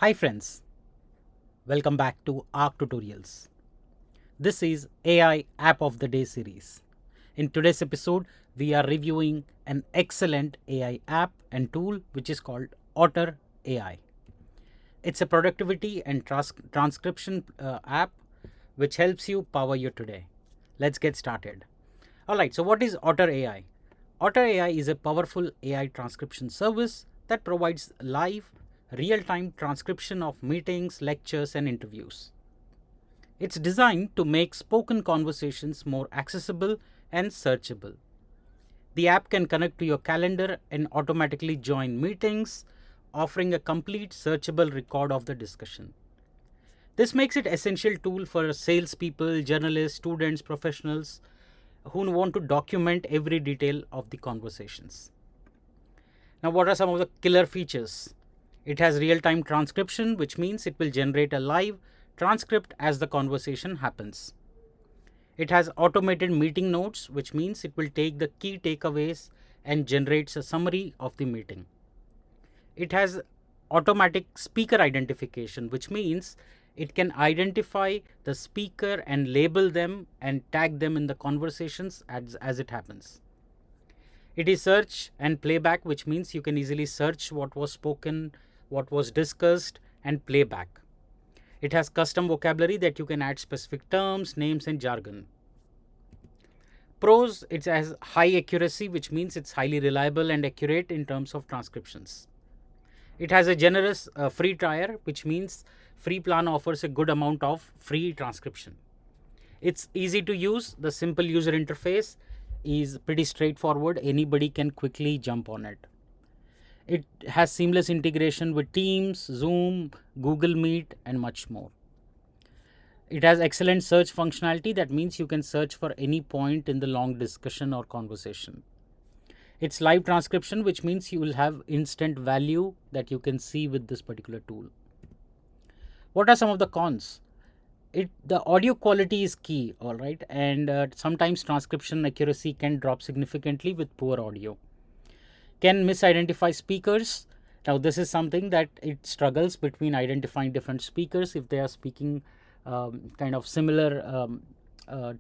Hi friends, welcome back to ARC Tutorials. This is AI App of the Day series. In today's episode, we are reviewing an excellent AI app and tool which is called Otter AI. It's a productivity and transcription app which helps you power your today. Let's get started. Alright, so what is Otter AI? Otter AI is a powerful AI transcription service that provides live, real-time transcription of meetings, lectures, and interviews. It's designed to make spoken conversations more accessible and searchable. The app can connect to your calendar and automatically join meetings, offering a complete searchable record of the discussion. This makes it an essential tool for salespeople, journalists, students, professionals who want to document every detail of the conversations. Now, what are some of the killer features? It has real-time transcription, which means it will generate a live transcript as the conversation happens. It has automated meeting notes, which means it will take the key takeaways and generates a summary of the meeting. It has automatic speaker identification, which means it can identify the speaker and label them and tag them in the conversations as it happens. It is search and playback, which means you can easily search what was spoken, what was discussed, and playback. It has custom vocabulary that you can add specific terms, names, and jargon. Pros, it has high accuracy, which means it's highly reliable and accurate in terms of transcriptions. It has a generous free trial, which means free plan offers a good amount of free transcription. It's easy to use. The simple user interface is pretty straightforward. Anybody can quickly jump on it. It has seamless integration with Teams, Zoom, Google Meet, and much more. It has excellent search functionality. That means you can search for any point in the long discussion or conversation. It's live transcription, which means you will have instant value that you can see with this particular tool. What are some of the cons? The audio quality is key, all right, and sometimes transcription accuracy can drop significantly with poor audio. Can misidentify speakers. Now this is something that it struggles between identifying different speakers if they are speaking kind of similar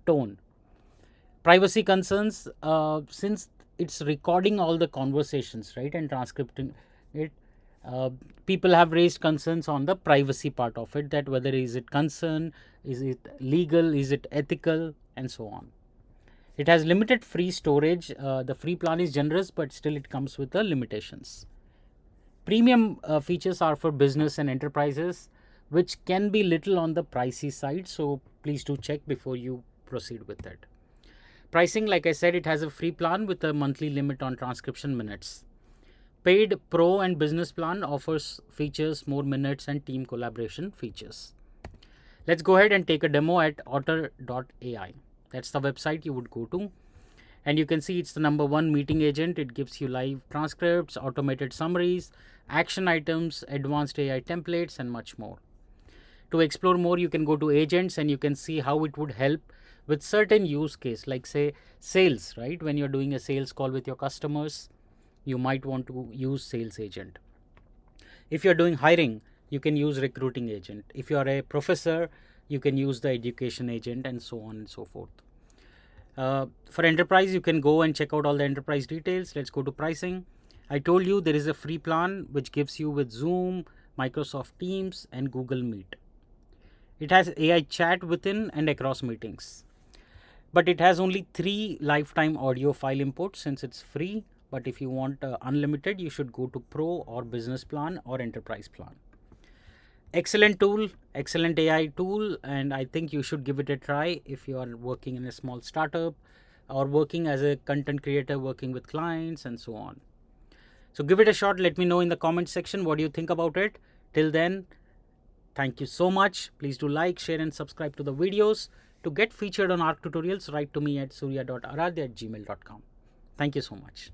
tone. Privacy concerns, since it's recording all the conversations, right, and transcripting it. People have raised concerns on the privacy part of it, that whether is it concern, is it legal, is it ethical, and so on. It has limited free storage. The free plan is generous, but still it comes with the limitations. Premium features are for business and enterprises, which can be little on the pricey side. So please do check before you proceed with it. Pricing, like I said, it has a free plan with a monthly limit on transcription minutes. Paid Pro and Business plan offers features, more minutes, and team collaboration features. Let's go ahead and take a demo at otter.ai. That's the website you would go to. And you can see it's the #1 meeting agent. It gives you live transcripts, automated summaries, action items, advanced AI templates, and much more. To explore more, you can go to agents and you can see how it would help with certain use case, like say sales, right? When you're doing a sales call with your customers, you might want to use sales agent. If you're doing hiring, you can use recruiting agent. If you are a professor, you can use the education agent, and so on and so forth. For enterprise, you can go and check out all the enterprise details. Let's go to pricing. I told you there is a free plan which gives you with Zoom, Microsoft Teams, and Google Meet. It has AI chat within and across meetings. But it has only 3 lifetime audio file inputs since it's free. But if you want unlimited, you should go to Pro or Business plan or Enterprise plan. Excellent tool, excellent AI tool, and I think you should give it a try if you are working in a small startup or working as a content creator, working with clients, and so on. So give it a shot. Let me know in the comment section what do you think about it. Till then, thank you so much. Please do like, share, and subscribe to the videos. To get featured on ARC tutorials, write to me at surya.aradhya@gmail.com. Thank you so much.